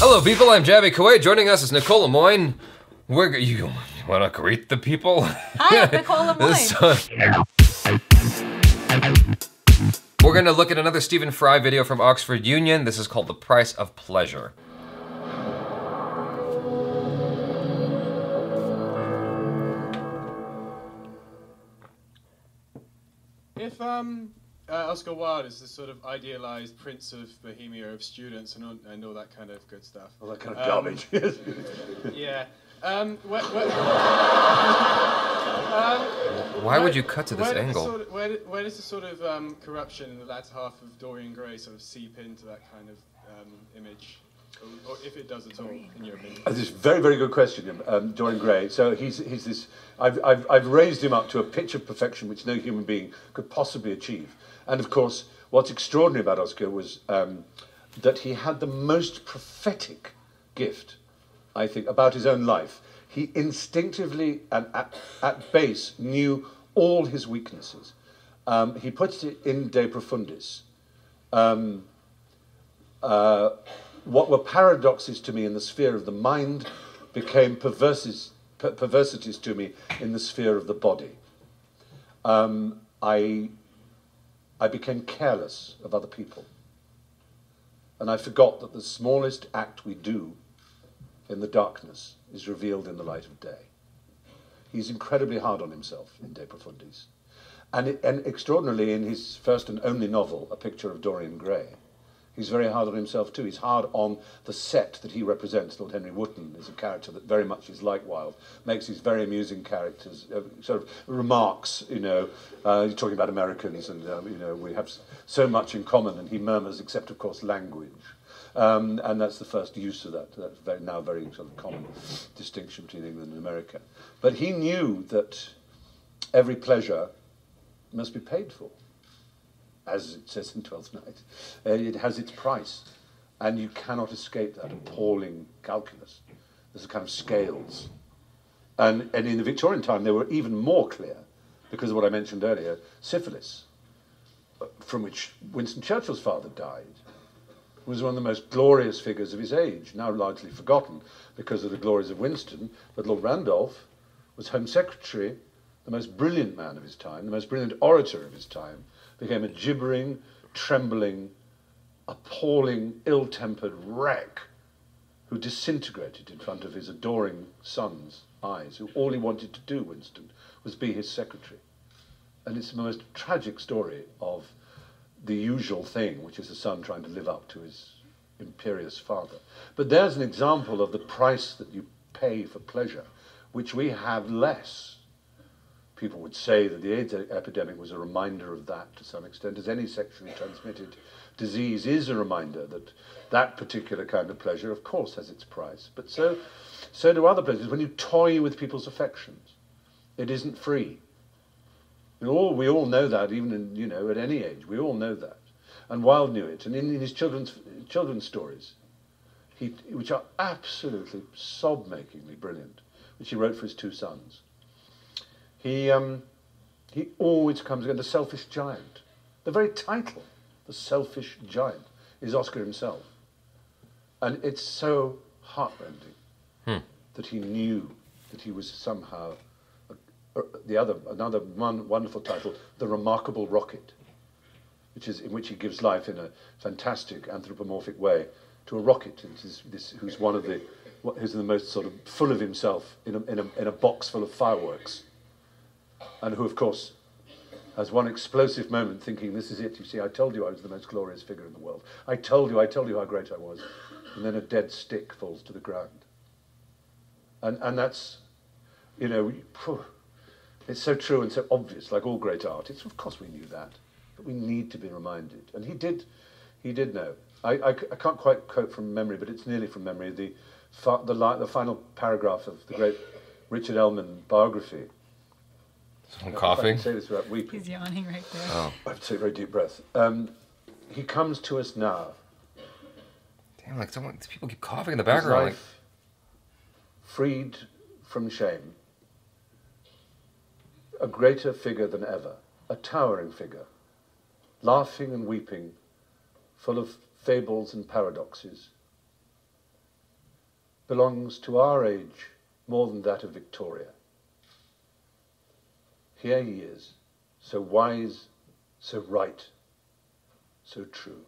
Hello people, I'm Jaby Koay. Joining us is Nicole LEMOINE. You wanna greet the people? Hi, I'm Nicole LEMOINE. We're gonna look at another Stephen Fry video from Oxford Union. This is called The Price of Pleasure. If Oscar Wilde is the sort of idealized prince of Bohemia of students and all that kind of good stuff. All that kind of garbage. Yeah. Why would you cut to this angle? Where does the sort of corruption in the latter half of Dorian Gray sort of seep into that kind of image? Or if it does at all, in your opinion? This is a very, very good question, Dorian Gray. So he's this. I've raised him up to a pitch of perfection which no human being could possibly achieve. And of course, what's extraordinary about Oscar was that he had the most prophetic gift, I think, about his own life. He instinctively and at base knew all his weaknesses. He puts it in De Profundis. What were paradoxes to me in the sphere of the mind became perversities to me in the sphere of the body. I became careless of other people. And I forgot that the smallest act we do in the darkness is revealed in the light of day. He's incredibly hard on himself in De Profundis. And extraordinarily, in his first and only novel, A Picture of Dorian Gray, he's very hard on himself too. He's hard on the set that he represents. Lord Henry Wotton is a character that very much is like Wilde, makes these very amusing characters, sort of remarks, you know, you're talking about Americans and, you know, we have so much in common, and he murmurs, except of course language. And that's the first use of that. That's now very sort of common distinction between England and America. But he knew that every pleasure must be paid for, as it says in Twelfth Night. It has its price, and you cannot escape that appalling calculus. There's a kind of scales. And in the Victorian time, they were even more clear, because of what I mentioned earlier, syphilis, from which Winston Churchill's father died, was one of the most glorious figures of his age, now largely forgotten because of the glories of Winston, but Lord Randolph was Home Secretary, the most brilliant man of his time, the most brilliant orator of his time, became a gibbering, trembling, appalling, ill-tempered wreck who disintegrated in front of his adoring son's eyes, who all he wanted to do, Winston, was be his secretary. And it's the most tragic story of the usual thing, which is a son trying to live up to his imperious father. But there's an example of the price that you pay for pleasure, which we have less. People would say that the AIDS epidemic was a reminder of that to some extent, as any sexually transmitted disease is a reminder that that particular kind of pleasure, of course, has its price. But so do other pleasures. When you toy with people's affections, it isn't free. We all know that, even in, you know, at any age. We all know that. And Wilde knew it. And in his children's stories, which are absolutely sob-makingly brilliant, which he wrote for his two sons, he always comes again, the selfish giant. The very title, the selfish giant, is Oscar himself. And it's so heartrending that he knew that he was somehow another wonderful title, The Remarkable Rocket, in which he gives life in a fantastic anthropomorphic way to a rocket, who's the most sort of full of himself in a box full of fireworks, and who, of course, has one explosive moment thinking, this is it, you see, I told you I was the most glorious figure in the world. I told you how great I was. And then a dead stick falls to the ground. And that's, you know, it's so true and so obvious, like all great art. Of course we knew that, but we need to be reminded. And he did know. I can't quite quote from memory, but it's nearly from memory, the final paragraph of the great Richard Ellman biography. I'm coughing. I can say this without weeping. He's yawning right there. Oh. I have to take a very deep breath. He comes to us now. Damn, like people keep coughing in the background. His life, freed from shame, a greater figure than ever, a towering figure, laughing and weeping, full of fables and paradoxes, belongs to our age more than that of Victoria. Here he is, so wise, so right, so true.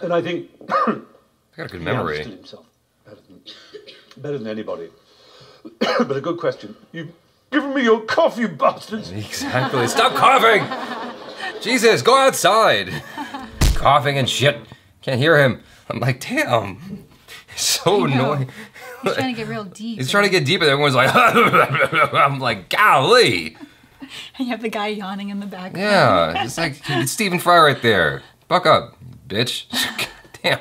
And I think I got a good memory. he understood himself better than anybody. But a good question. You've given me your cough, you bastards! Exactly. Stop coughing! Jesus, go outside! Coughing and shit. Can't hear him. I'm like, damn. It's so annoying. He's trying to get real deep. He's trying to get deep, and everyone's like, I'm like, golly. And you have the guy yawning in the background. Yeah, it's like, it's Stephen Fry right there. Buck up, bitch. Damn.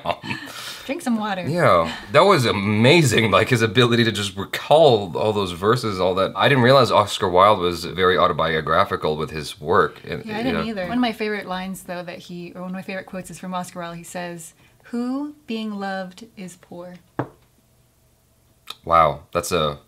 Drink some water. Yeah, that was amazing, like his ability to just recall all those verses, all that. I didn't realize Oscar Wilde was very autobiographical with his work. Yeah, I didn't either. One of my favorite lines, though, or one of my favorite quotes is from Oscar Wilde. He says, "Who, being loved, is poor." Wow, that's a...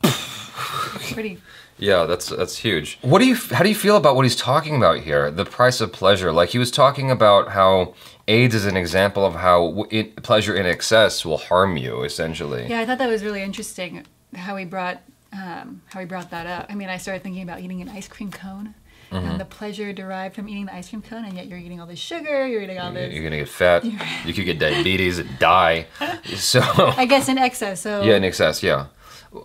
Pretty... Yeah, that's huge. How do you feel about what he's talking about here? The price of pleasure. Like he was talking about how AIDS is an example of how pleasure in excess will harm you, essentially. Yeah, I thought that was really interesting how he brought that up. I mean, I started thinking about eating an ice cream cone and the pleasure derived from eating the ice cream cone, and yet you're eating all this sugar, you're eating all this. You're gonna get fat. You could get diabetes and die. So I guess in excess. So yeah, in excess. Yeah.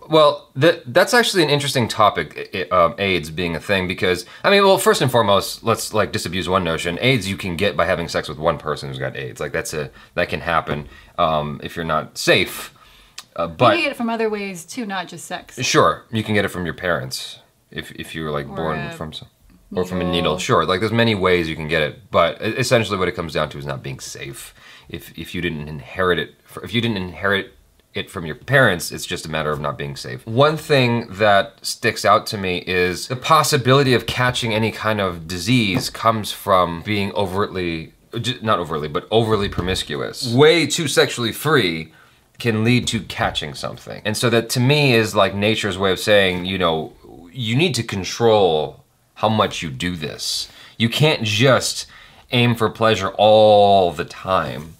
Well, that's actually an interesting topic, AIDS being a thing, because, I mean, well, first and foremost, let's like disabuse one notion. AIDS you can get by having sex with one person who's got AIDS. Like that can happen if you're not safe. But you can get it from other ways too, not just sex. Sure, you can get it from your parents if you were like born from a needle. Sure, like there's many ways you can get it, but essentially what it comes down to is not being safe. If you didn't inherit it from your parents, it's just a matter of not being safe. One thing that sticks out to me is the possibility of catching any kind of disease comes from being not overtly, but overly promiscuous. Way too sexually free can lead to catching something. And so that to me is like nature's way of saying, you know, you need to control how much you do this. You can't just aim for pleasure all the time,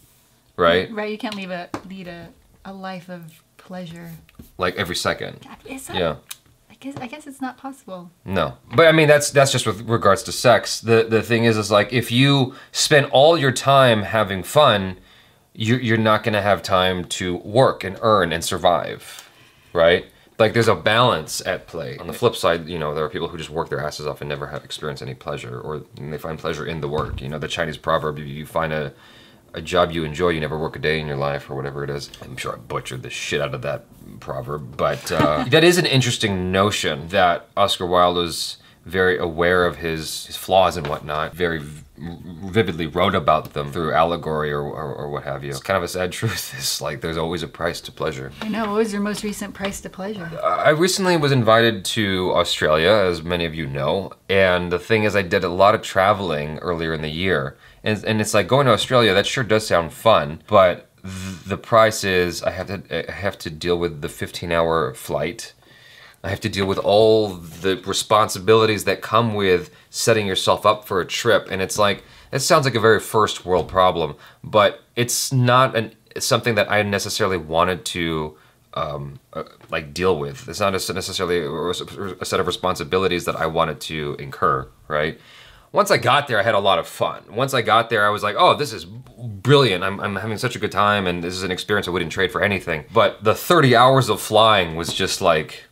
right? Right, you can't lead a life of pleasure. Like every second. Yeah. I guess it's not possible. No. But I mean, that's just with regards to sex. The thing is like, if you spend all your time having fun, you're not gonna have time to work and earn and survive, right? Like there's a balance at play. On the flip side, you know, there are people who just work their asses off and never have experienced any pleasure, or they find pleasure in the work. You know, the Chinese proverb, you find a job you enjoy, you never work a day in your life, or whatever it is. I'm sure I butchered the shit out of that proverb, but that is an interesting notion that Oscar Wilde was very aware of his flaws and whatnot, very vividly wrote about them through allegory or what have you. It's kind of a sad truth. It's like there's always a price to pleasure. I know. What was your most recent price to pleasure? I recently was invited to Australia, as many of you know, and the thing is I did a lot of traveling earlier in the year. And it's like going to Australia, that sure does sound fun, but the price is I have to deal with the 15-hour flight. I have to deal with all the responsibilities that come with setting yourself up for a trip. And it's like, it sounds like a very first world problem, but it's not something that I necessarily wanted to like deal with. It's not necessarily a set of responsibilities that I wanted to incur, right? Once I got there, I had a lot of fun. Once I got there, I was like, oh, this is brilliant. I'm having such a good time, and this is an experience I wouldn't trade for anything. But the 30 hours of flying was just like,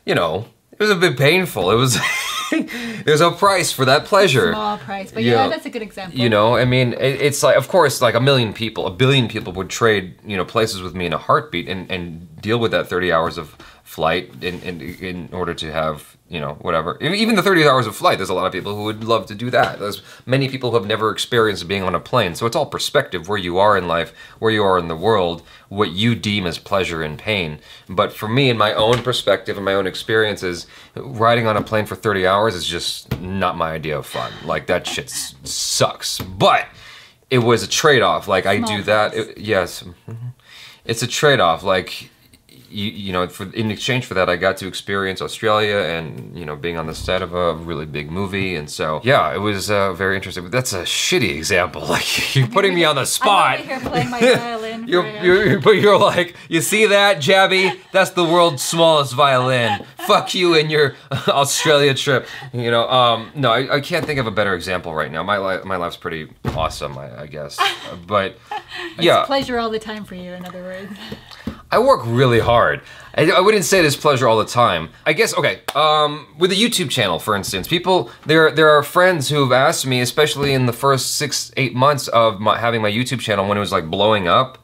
you know, it was a bit painful. It was, there's a price for that pleasure. Small price, but yeah, that's a good example. You know, I mean, it's like, of course, like a billion people would trade, you know, places with me in a heartbeat and deal with that 30 hours of flight in order to have, you know, whatever. Even the 30 hours of flight, there's a lot of people who would love to do that. There's many people who have never experienced being on a plane. So it's all perspective, where you are in life, where you are in the world, what you deem as pleasure and pain. But for me, in my own perspective and my own experiences, riding on a plane for 30 hours is just not my idea of fun. Like, that shit sucks. But it was a trade-off. Like, I do that. Yes. It's a trade-off. Like, you know, in exchange for that, I got to experience Australia and, you know, being on the set of a really big movie. And so, yeah, it was very interesting. But that's a shitty example. Like, you're putting me on the spot. I'm over here playing my violin. But you're like, you see that, Jaby? That's the world's smallest violin. Fuck you and your Australia trip. You know, no, I can't think of a better example right now. My life's pretty awesome, I guess. But yeah, it's pleasure all the time for you, in other words. I work really hard. I wouldn't say it is pleasure all the time. I guess, okay, with the YouTube channel, for instance, there are friends who have asked me, especially in the first 6-8 months of having my YouTube channel when it was like blowing up.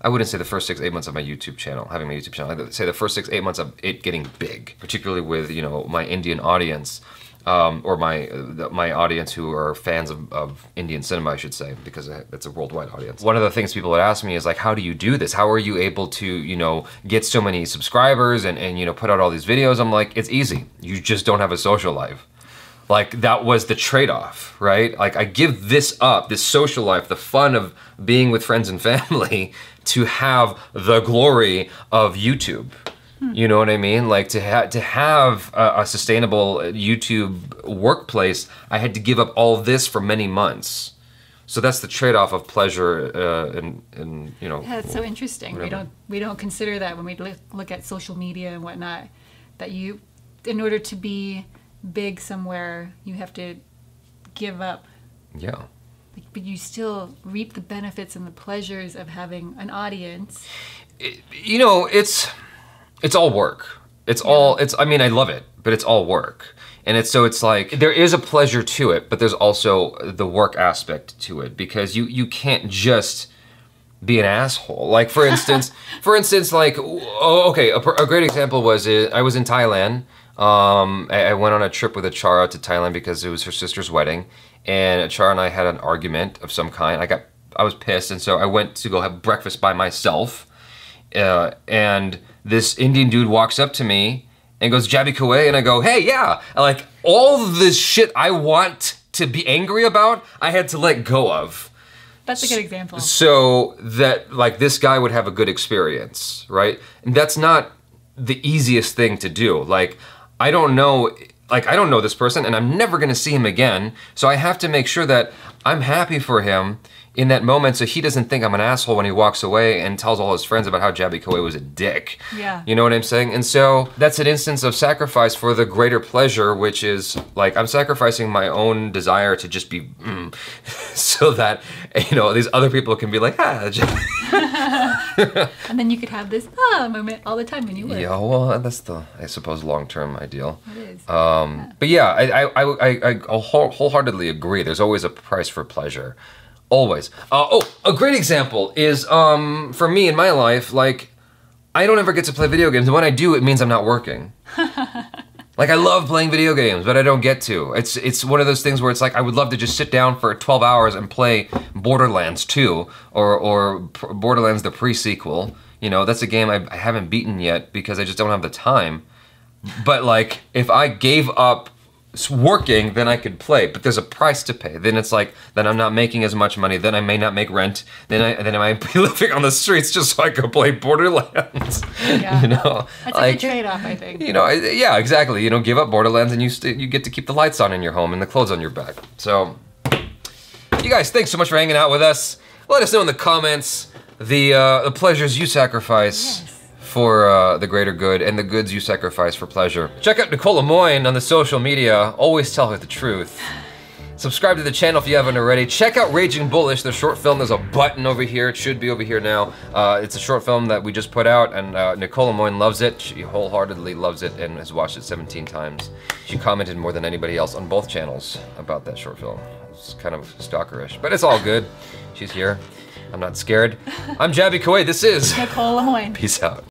I wouldn't say the first 6-8 months of my YouTube channel, having my YouTube channel. I'd say the first 6-8 months of it getting big, particularly with, you know, my Indian audience, or my audience who are fans of Indian cinema, I should say, because it's a worldwide audience. One of the things people would ask me is like, how do you do this? How are you able to, you know, get so many subscribers and you know, put out all these videos? I'm like, it's easy. You just don't have a social life. Like, that was the trade-off, right? Like, I give this up, this social life, the fun of being with friends and family, to have the glory of YouTube. You know what I mean? Like, to have a sustainable YouTube workplace, I had to give up all this for many months. So that's the trade-off of pleasure and you know. Yeah, it's so interesting. Whatever. We don't consider that when we look at social media and whatnot. That you, in order to be big somewhere, you have to give up. Yeah. But you still reap the benefits and the pleasures of having an audience. You know, it's all work. I mean, I love it, but it's all work. And it's like, there is a pleasure to it, but there's also the work aspect to it, because you can't just be an asshole. Like, for instance, like, okay, a great example was, I was in Thailand. I went on a trip with Achara to Thailand because it was her sister's wedding, and Achara and I had an argument of some kind. I was pissed, and so I went to go have breakfast by myself, and this Indian dude walks up to me and goes, "Jaby Koay," and I go, "Hey, yeah." Like, all this shit I want to be angry about, I had to let go of. That's a good example. So that, like, this guy would have a good experience, right? And that's not the easiest thing to do. Like, I don't know this person, and I'm never gonna see him again, so I have to make sure that I'm happy for him in that moment, so he doesn't think I'm an asshole when he walks away and tells all his friends about how Jaby Koay was a dick. Yeah. You know what I'm saying? And so that's an instance of sacrifice for the greater pleasure, which is, like, I'm sacrificing my own desire to just be, so that, you know, these other people can be like, And then you could have this moment all the time when you work. Yeah, well, that's the, I suppose, long-term ideal. It is. But yeah, I wholeheartedly agree. There's always a price for pleasure. Always. A great example is, for me in my life, like, I don't ever get to play video games, and when I do, it means I'm not working. Like, I love playing video games, but I don't get to. It's one of those things where it's like, I would love to just sit down for 12 hours and play Borderlands 2, or Borderlands the pre-sequel. You know, that's a game I haven't beaten yet because I just don't have the time. But, like, if I gave up working, then I could play, but there's a price to pay. Then it's like, then I'm not making as much money, then I may not make rent, then I might be living on the streets just so I could play Borderlands. Yeah. You know? That's like, a good trade-off, I think. You know, yeah, exactly. You know, give up Borderlands and you get to keep the lights on in your home and the clothes on your back. So, you guys, thanks so much for hanging out with us. Let us know in the comments the pleasures you sacrifice. Yes. For the greater good, and the goods you sacrifice for pleasure. Check out Nicole LeMoINE on the social media. Always tell her the truth. Subscribe to the channel if you haven't already. Check out Raging Bullish, the short film. There's a button over here. It should be over here now. It's a short film that we just put out, and Nicole LeMoINE loves it. She wholeheartedly loves it and has watched it 17 times. She commented more than anybody else on both channels about that short film. It's kind of stalkerish, but it's all good. She's here. I'm not scared. I'm Jaby Koay. This is Nicole LeMoINE. Peace out.